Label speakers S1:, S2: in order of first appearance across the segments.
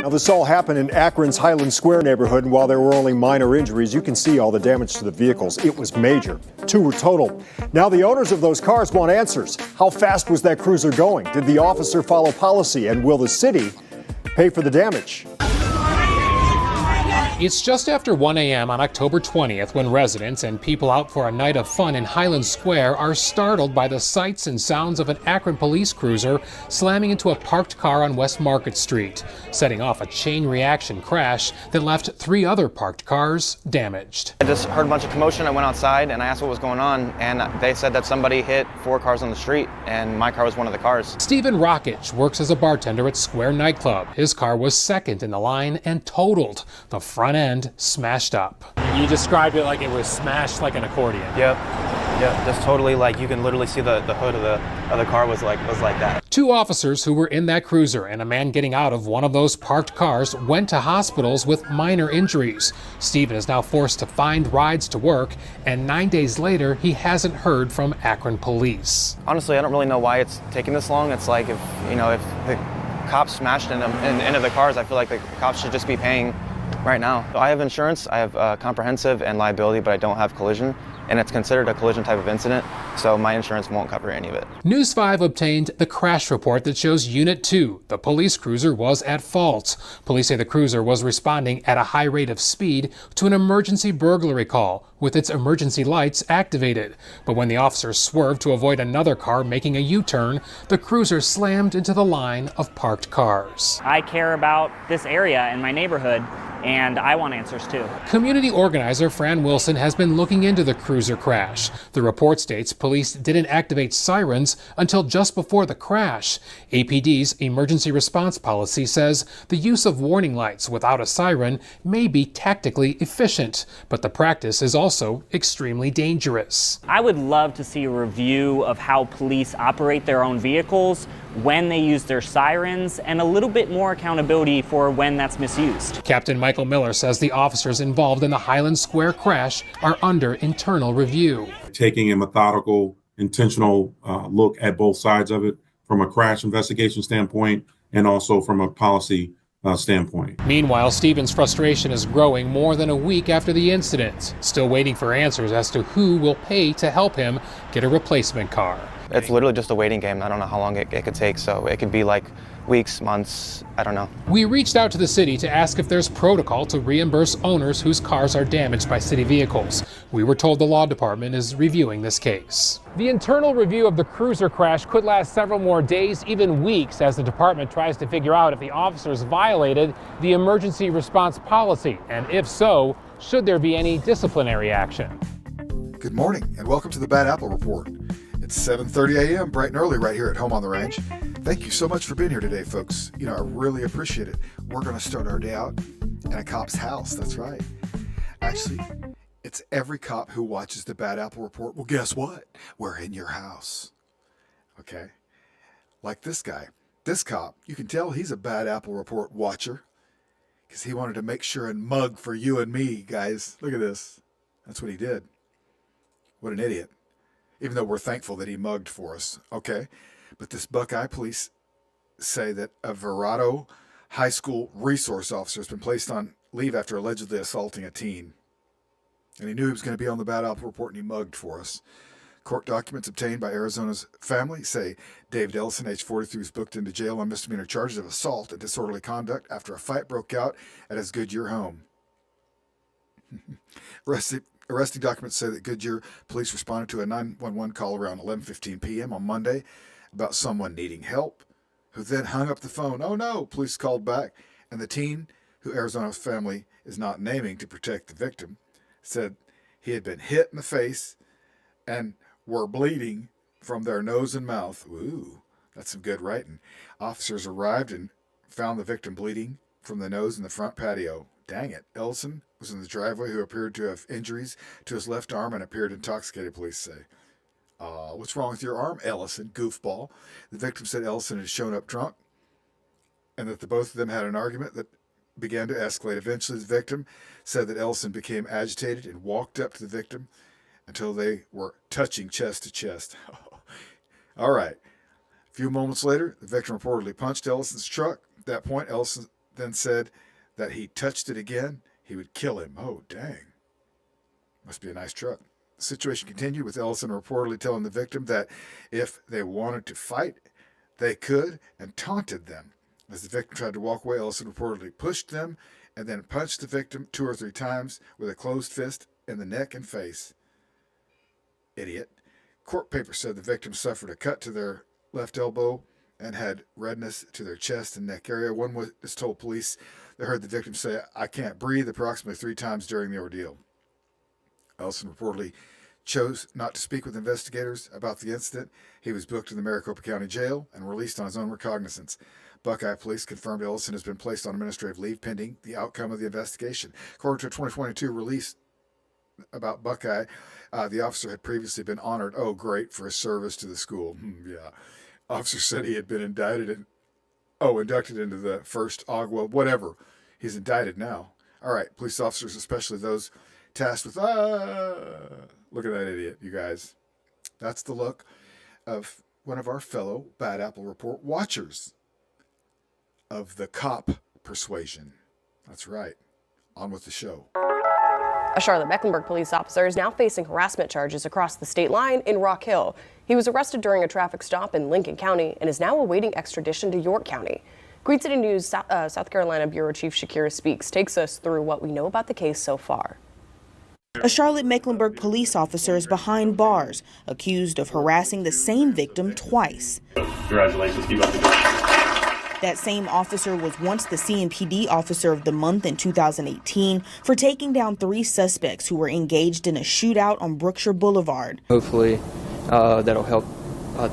S1: Now, this all happened in Akron's Highland Square neighborhood, and while there were only minor injuries, you can see all the damage to the vehicles. It was major. 2 were total. Now, the owners of those cars want answers. How fast was that cruiser going? Did the officer follow policy? And will the city pay for the damage?
S2: It's just after 1 a.m. on October 20th when residents and people out for a night of fun in Highland Square are startled by the sights and sounds of an Akron police cruiser slamming into a parked car on West Market Street, setting off a chain reaction crash that left 3 other parked cars damaged.
S3: I just heard a bunch of commotion. I went outside and I asked what was going on, and they said that somebody hit 4 cars on the street, and my car was one of the cars.
S2: Stephen Rockich works as a bartender at Square Nightclub. His car was second in the line and totaled. The front end smashed up.
S4: You described it like it was smashed like an accordion.
S3: Yep, just totally, like you can literally see the hood of the other car was like that.
S2: 2 officers who were in that cruiser and a man getting out of one of those parked cars went to hospitals with minor injuries. Stephen is now forced to find rides to work, and 9 days later, he hasn't heard from Akron police.
S3: Honestly, I don't really know why it's taking this long. It's like if the cops smashed into the cars, I feel like the cops should just be paying right now. I have insurance, I have comprehensive and liability, but I don't have collision, and it's considered a collision type of incident, so my insurance won't cover any of it.
S2: News 5 obtained the crash report that shows Unit 2, the police cruiser, was at fault. Police say the cruiser was responding at a high rate of speed to an emergency burglary call with its emergency lights activated. But when the officers swerved to avoid another car making a U-turn, the cruiser slammed into the line of parked cars.
S5: I care about this area and my neighborhood, and I want answers too.
S2: Community organizer Fran Wilson has been looking into the cruiser crash. The report states police didn't activate sirens until just before the crash. APD's emergency response policy says the use of warning lights without a siren may be tactically efficient, but the practice is also extremely dangerous.
S5: I would love to see a review of how police operate their own vehicles, when they use their sirens, and a little bit more accountability for when that's misused.
S2: Captain Michael Miller says the officers involved in the Highland Square crash are under internal review.
S6: Taking a methodical, intentional look at both sides of it from a crash investigation standpoint and also from a policy standpoint.
S2: Meanwhile, Stephen's frustration is growing more than a week after the incident, still waiting for answers as to who will pay to help him get a replacement car.
S3: It's literally just a waiting game. I don't know how long it could take, so it could be like weeks, months, I don't know.
S2: We reached out to the city to ask if there's protocol to reimburse owners whose cars are damaged by city vehicles. We were told the law department is reviewing this case. The internal review of the cruiser crash could last several more days, even weeks, as the department tries to figure out if the officers violated the emergency response policy, and if so, should there be any disciplinary action.
S7: Good morning and welcome to the Bad Apple Report. It's 7:30 a.m. bright and early right here at home on the range. Thank you so much for being here today, folks. I really appreciate it. We're going to start our day out in a cop's house. That's right. Actually, it's every cop who watches the Bad Apple Report. Well, guess what? We're in your house. Okay? Like this guy. This cop, you can tell he's a Bad Apple Report watcher because he wanted to make sure and mug for you and me, guys. Look at this. That's what he did. What an idiot. Even though we're thankful that he mugged for us, okay? But this Buckeye police say that a Verrado High School resource officer has been placed on leave after allegedly assaulting a teen. And he knew he was going to be on the Bad Apple Report, and he mugged for us. Court documents obtained by Arizona's family say David Ellison, age 43, was booked into jail on misdemeanor charges of assault and disorderly conduct after a fight broke out at his Goodyear home. Arresting documents say that Goodyear police responded to a 911 call around 11:15 p.m. on Monday about someone needing help, who then hung up the phone. Oh no, police called back, and the teen, who Arizona's family is not naming to protect the victim, said he had been hit in the face and were bleeding from their nose and mouth. Ooh, that's some good writing. Officers arrived and found the victim bleeding from the nose in the front patio. Dang it. Ellison was in the driveway, who appeared to have injuries to his left arm and appeared intoxicated, police say. What's wrong with your arm, Ellison, goofball? The victim said Ellison had shown up drunk and that the both of them had an argument that began to escalate. Eventually, the victim said that Ellison became agitated and walked up to the victim until they were touching chest to chest. All right. A few moments later, the victim reportedly punched Ellison's truck. At that point, Ellison then said that he touched it again, he would kill him. Oh, dang. Must be a nice truck. The situation continued with Ellison reportedly telling the victim that if they wanted to fight, they could, and taunted them. As the victim tried to walk away, Ellison reportedly pushed them and then punched the victim 2 or 3 times with a closed fist in the neck and face. Idiot. Court papers said the victim suffered a cut to their left elbow and had redness to their chest and neck area. One witness told police they heard the victim say, "I can't breathe," approximately 3 times during the ordeal. Ellison reportedly chose not to speak with investigators about the incident. He was booked in the Maricopa County Jail and released on his own recognizance. Buckeye police confirmed Ellison has been placed on administrative leave pending the outcome of the investigation. According to a 2022 release about Buckeye, the officer had previously been honored, oh great, for his service to the school. Yeah. Officer said he had been inducted into the first AGWA, whatever. He's indicted now. All right, police officers, especially those tasked with, look at that idiot, you guys. That's the look of one of our fellow Bad Apple Report watchers of the cop persuasion. That's right. On with the show.
S8: A Charlotte-Mecklenburg police officer is now facing harassment charges across the state line in Rock Hill. He was arrested during a traffic stop in Lincoln County and is now awaiting extradition to York County. Queen City News South Carolina Bureau Chief Shakira Speaks takes us through what we know about the case so far.
S9: A Charlotte-Mecklenburg police officer is behind bars, accused of harassing the same victim twice.
S10: Congratulations, keep up the good.
S9: That same officer was once the CMPD Officer of the Month in 2018 for taking down 3 suspects who were engaged in a shootout on Brookshire Boulevard.
S11: Hopefully that'll help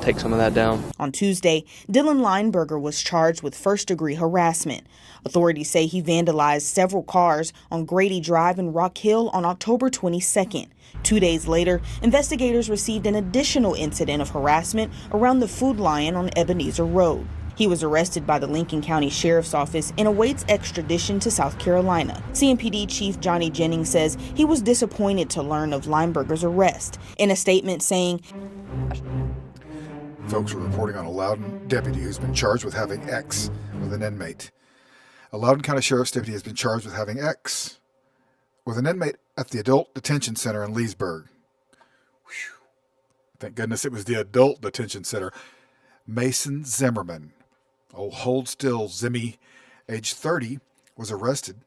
S11: take some of that down.
S9: On Tuesday, Dylan Lineberger was charged with first-degree harassment. Authorities say he vandalized several cars on Grady Drive in Rock Hill on October 22nd. 2 days later, investigators received an additional incident of harassment around the Food Lion on Ebenezer Road. He was arrested by the Lincoln County Sheriff's Office and awaits extradition to South Carolina. CMPD Chief Johnny Jennings says he was disappointed to learn of Lineberger's arrest. In a statement saying,
S7: Folks are reporting on a Loudoun deputy who's been charged with having X with an inmate. A Loudoun County Sheriff's deputy has been charged with having X with an inmate at the Adult Detention Center in Leesburg. Whew. Thank goodness it was the Adult Detention Center. Mason Zimmerman, hold still Zimmy, age 30, was arrested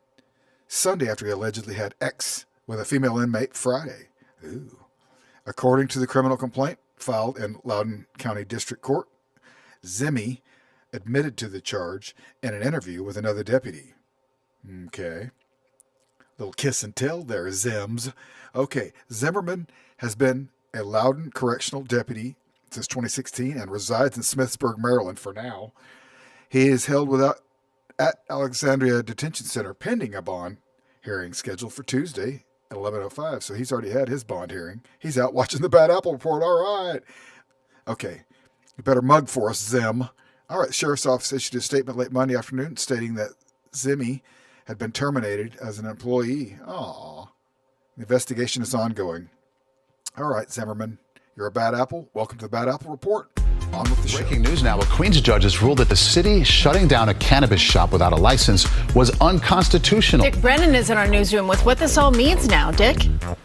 S7: Sunday after he allegedly had X with a female inmate Friday. Ooh. According to the criminal complaint filed in Loudoun County District Court, Zimmy admitted to the charge in an interview with another deputy. Okay. Little kiss and tell there, Zims. Okay, Zimmerman has been a Loudoun correctional deputy since 2016 and resides in Smithsburg, Maryland for now. He is held at Alexandria Detention Center pending a bond hearing scheduled for Tuesday at 11:05. So he's already had his bond hearing. He's out watching the Bad Apple Report. All right. Okay. You better mug for us, Zim. All right. Sheriff's Office issued a statement late Monday afternoon stating that Zimmy had been terminated as an employee. Aw. The investigation is ongoing. All right, Zimmerman. You're a bad apple. Welcome to the Bad Apple Report. On with the show.
S12: Breaking news now. A Queens judge has ruled that the city shutting down a cannabis shop without a license was unconstitutional.
S13: Dick Brennan is in our newsroom with what this all means now. Dick?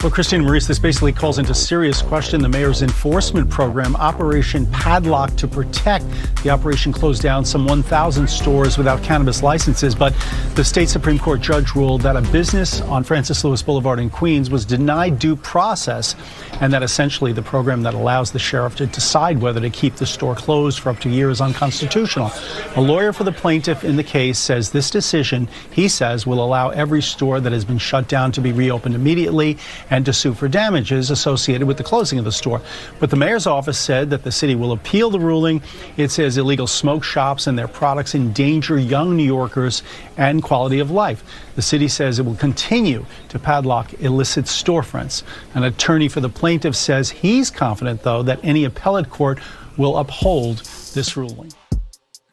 S14: Well, Christine Maurice, this basically calls into serious question the mayor's enforcement program, Operation Padlock to Protect. The operation closed down some 1,000 stores without cannabis licenses, but the state Supreme Court judge ruled that a business on Francis Lewis Boulevard in Queens was denied due process, and that essentially the program that allows the sheriff to decide whether to keep the store closed for up to a year is unconstitutional. A lawyer for the plaintiff in the case says this decision, he says, will allow every store that has been shut down to be reopened immediately and to sue for damages associated with the closing of the store. But the mayor's office said that the city will appeal the ruling. It says illegal smoke shops and their products endanger young New Yorkers and quality of life. The city says it will continue to padlock illicit storefronts. An attorney for the plaintiff says he's confident, though, that any appellate court will uphold this ruling.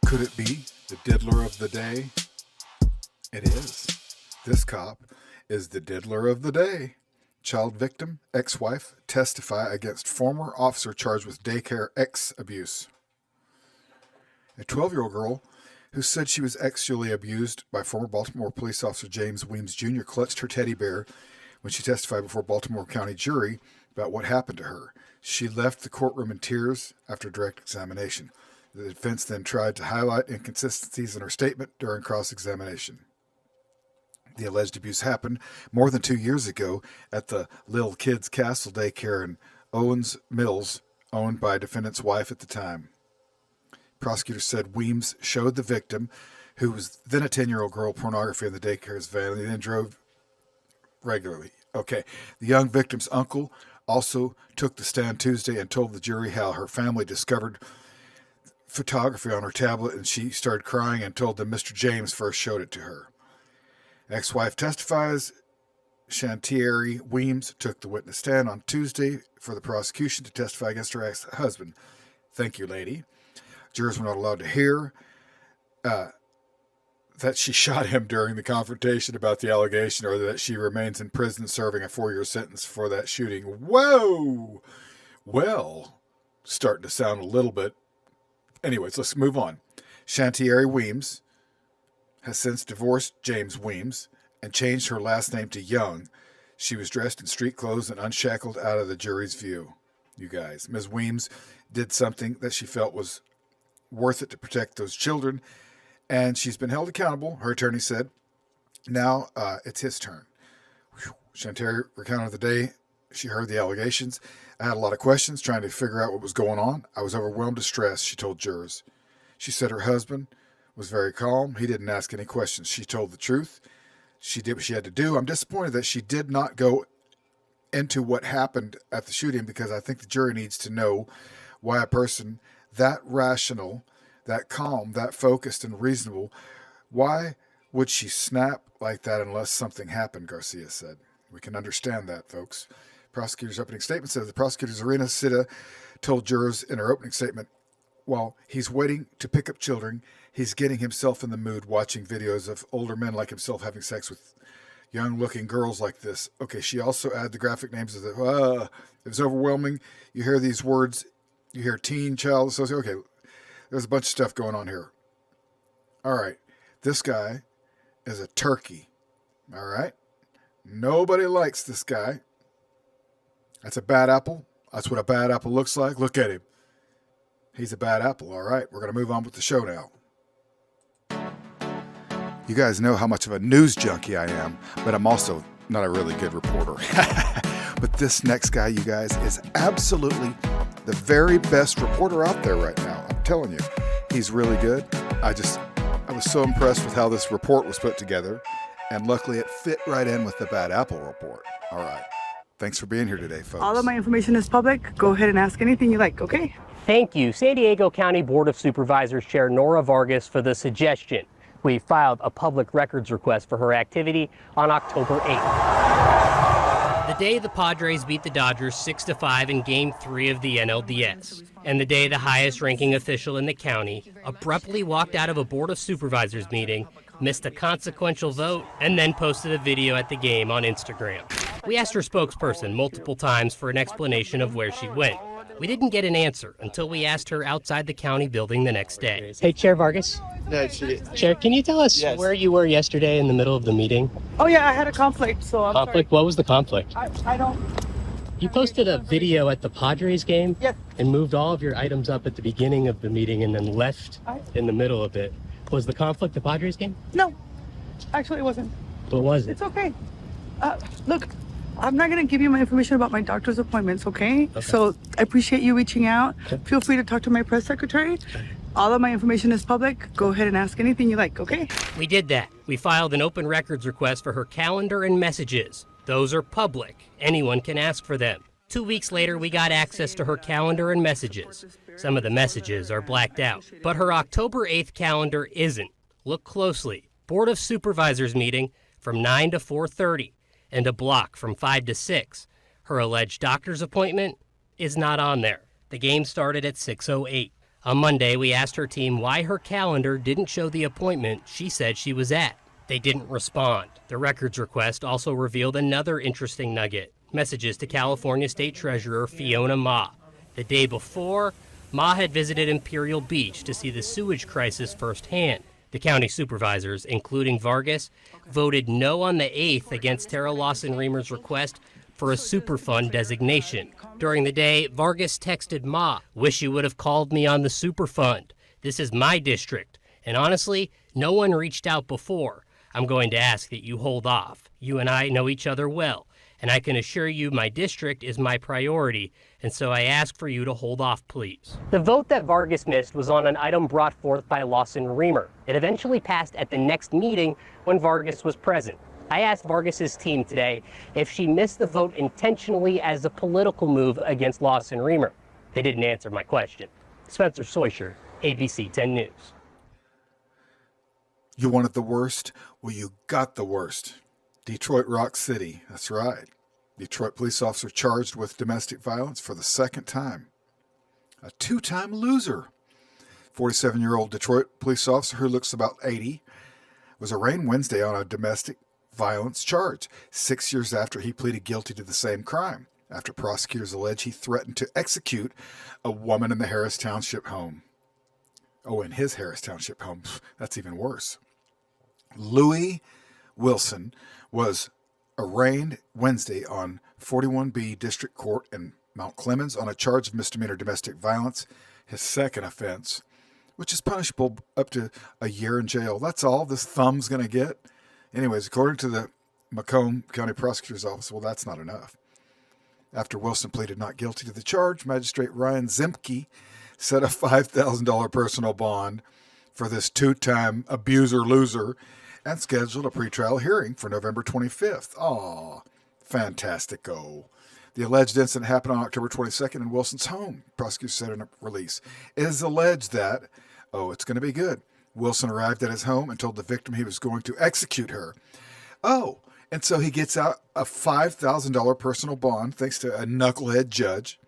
S7: Could it be the diddler of the day? It is. This cop is the diddler of the day. Child victim, ex-wife, testify against former officer charged with daycare abuse. A 12-year-old girl who said she was sexually abused by former Baltimore police officer James Weems Jr., clutched her teddy bear when she testified before Baltimore County jury about what happened to her. She left the courtroom in tears after direct examination. The defense then tried to highlight inconsistencies in her statement during cross-examination. The alleged abuse happened more than 2 years ago at the Little Kids Castle Daycare in Owens Mills, owned by a defendant's wife at the time. Prosecutors said Weems showed the victim, who was then a 10-year-old girl, pornography in the daycare's van, and then drove regularly. Okay, the young victim's uncle also took the stand Tuesday and told the jury how her family discovered photography on her tablet, and she started crying and told them Mr. James first showed it to her. Ex-wife testifies. Shantieri Weems took the witness stand on Tuesday for the prosecution to testify against her ex-husband. Thank you, lady. Jurors were not allowed to hear that she shot him during the confrontation about the allegation, or that she remains in prison serving a 4-year sentence for that shooting. Whoa! Well, starting to sound a little bit. Anyways, let's move on. Shantieri Weems has since divorced James Weems and changed her last name to Young. She was dressed in street clothes and unshackled out of the jury's view. You guys, Ms. Weems did something that she felt was worth it to protect those children, and she's been held accountable, her attorney said. Now it's his turn. Shantieri recounted the day she heard the allegations. I had a lot of questions trying to figure out what was going on. I was overwhelmed with stress, she told jurors. She said her husband was very calm. He didn't ask any questions. She told the truth. She did what she had to do. I'm disappointed that she did not go into what happened at the shooting, because I think the jury needs to know why a person that rational, that calm, that focused and reasonable, why would she snap like that unless something happened, Garcia said. We can understand that, folks. Prosecutor's opening statement says the prosecutor's Irina Sita told jurors in her opening statement, while he's waiting to pick up children, he's getting himself in the mood watching videos of older men like himself having sex with young-looking girls like this. Okay, she also added the graphic names of the, it was overwhelming. You hear these words, you hear teen, child, associate. Okay, there's a bunch of stuff going on here. All right, this guy is a turkey. All right? Nobody likes this guy. That's a bad apple. That's what a bad apple looks like. Look at him. He's a bad apple. All right, we're going to move on with the show now. You guys know how much of a news junkie I am, but I'm also not a really good reporter. But this next guy, you guys, is absolutely the very best reporter out there right now. I'm telling you, he's really good. I was so impressed with how this report was put together, and luckily it fit right in with the Bad Apple report. All right. Thanks for being here today, folks.
S15: All of my information is public. Go ahead and ask anything you like, okay?
S16: Thank you, San Diego County Board of Supervisors Chair Nora Vargas, for the suggestion. We filed a public records request for her activity on October 8th. The day the Padres beat the Dodgers 6-5 in Game 3 of the NLDS. And the day the highest-ranking official in the county abruptly walked out of a Board of Supervisors meeting, missed a consequential vote, and then posted a video at the game on Instagram. We asked her spokesperson multiple times for an explanation of where she went. We didn't get an answer until we asked her outside the county building the next day. Hey, Chair Vargas.
S15: No,
S16: Chair, can you tell us where you were yesterday in the middle of the meeting?
S15: Oh, yeah, I had a conflict, so I'm
S16: Conflict?
S15: sorry.
S16: What was the conflict?
S15: I don't...
S16: You posted a video at the Padres game?
S15: Yes.
S16: And moved all of your items up at the beginning of the meeting and then left in the middle of it. Was the conflict the Padres game?
S15: No, actually it wasn't.
S16: What was it?
S15: It's okay. Look, I'm not going to give you my information about my doctor's appointments, okay? So I appreciate you reaching out. Okay. Feel free to talk to my press secretary. Okay. All of my information is public. Go ahead and ask anything you like, okay?
S16: We did that. We filed an open records request for her calendar and messages. Those are public. Anyone can ask for them. 2 weeks later, we got access to her calendar and messages. Some of the messages are blacked out, but her October 8th calendar isn't. Look closely. Board of Supervisors meeting from 9 to 4:30 and a block from 5 to 6. Her alleged doctor's appointment is not on there. The game started at 6:08. On Monday, we asked her team why her calendar didn't show the appointment she said she was at. They didn't respond. The records request also revealed another interesting nugget. Messages to California State Treasurer Fiona Ma. The day before, Ma had visited Imperial Beach to see the sewage crisis firsthand. The county supervisors, including Vargas, voted no on the 8th against Tara Lawson-Remer's request for a Superfund designation. During the day, Vargas texted Ma, "Wish you would have called me on the Superfund. This is my district. And honestly, no one reached out before. I'm going to ask that you hold off. You and I know each other well, and I can assure you my district is my priority, and so I ask for you to hold off, please." The vote that Vargas missed was on an item brought forth by Lawson-Remer. It eventually passed at the next meeting when Vargas was present. I asked Vargas's team today if she missed the vote intentionally as a political move against Lawson-Remer. They didn't answer my question. Spencer Soysher, ABC 10 News.
S7: You wanted the worst? Well, you got the worst. Detroit Rock City. That's right. Detroit police officer charged with domestic violence for the second time. A two-time loser. 47-year-old Detroit police officer who looks about 80 was arraigned Wednesday on a domestic violence charge, 6 years after he pleaded guilty to the same crime, after prosecutors allege he threatened to execute a woman in the Harris Township home. Oh, in his Harris Township home. That's even worse. Louis Wilson was arraigned Wednesday on 41B District Court in Mount Clemens on a charge of misdemeanor domestic violence, his second offense, which is punishable up to a year in jail. That's all this thumb's going to get. Anyways, according to the Macomb County Prosecutor's Office, well, that's not enough. After Wilson pleaded not guilty to the charge, Magistrate Ryan Zemke set a $5,000 personal bond for this two-time abuser-loser and scheduled a pretrial hearing for November 25th. Aw, fantastico. The alleged incident happened on October 22nd in Wilson's home, prosecutors said in a release. It is alleged that, it's going to be good, Wilson arrived at his home and told the victim he was going to execute her. Oh, and so he gets out a $5,000 personal bond thanks to a knucklehead judge.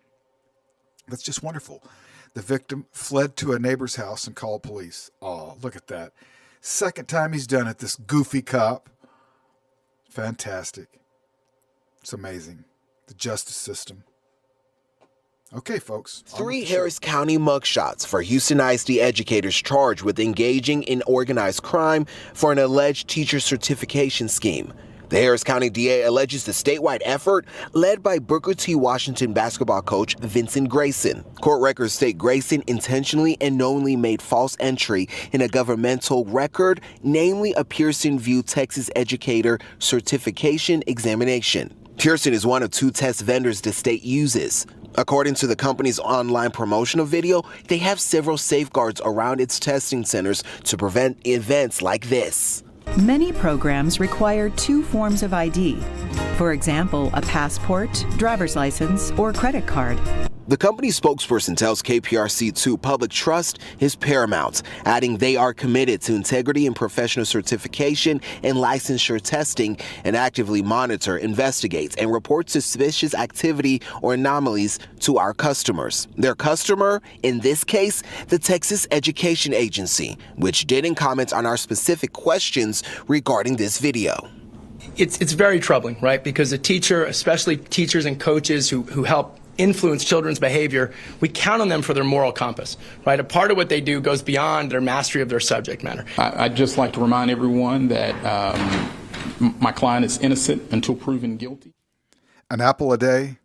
S7: That's just wonderful. The victim fled to a neighbor's house and called police. Oh, look at that. Second time he's done it, this goofy cop. Fantastic. It's amazing. The justice system. Okay, folks.
S17: 3 Harris County mugshots for Houston ISD educators charged with engaging in organized crime for an alleged teacher certification scheme. The Harris County DA alleges the statewide effort led by Booker T. Washington basketball coach Vincent Grayson. Court records state Grayson intentionally and knowingly made false entry in a governmental record, namely a Pearson VUE Texas Educator Certification Examination. Pearson is one of 2 test vendors the state uses. According to the company's online promotional video, they have several safeguards around its testing centers to prevent events like this.
S18: Many programs require 2 forms of ID. For example, a passport, driver's license, or credit card.
S17: The company's spokesperson tells KPRC public trust is paramount, adding they are committed to integrity and professional certification and licensure testing and actively monitor, investigate, and report suspicious activity or anomalies to our customers. Their customer, in this case, the Texas Education Agency, which didn't comment on our specific questions regarding this video.
S19: It's very troubling, right? Because a teacher, especially teachers and coaches who help influence children's behavior, we count on them for their moral compass, right? A part of what they do goes beyond their mastery of their subject matter.
S20: I'd just like to remind everyone that my client is innocent until proven guilty.
S7: An apple a day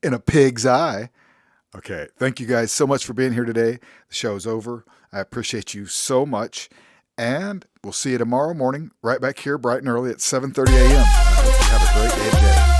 S7: in a pig's eye. Okay, thank you guys so much for being here today. The show is over. I appreciate you so much. And we'll see you tomorrow morning right back here bright and early at 7:30 a.m. I hope you have a great day today.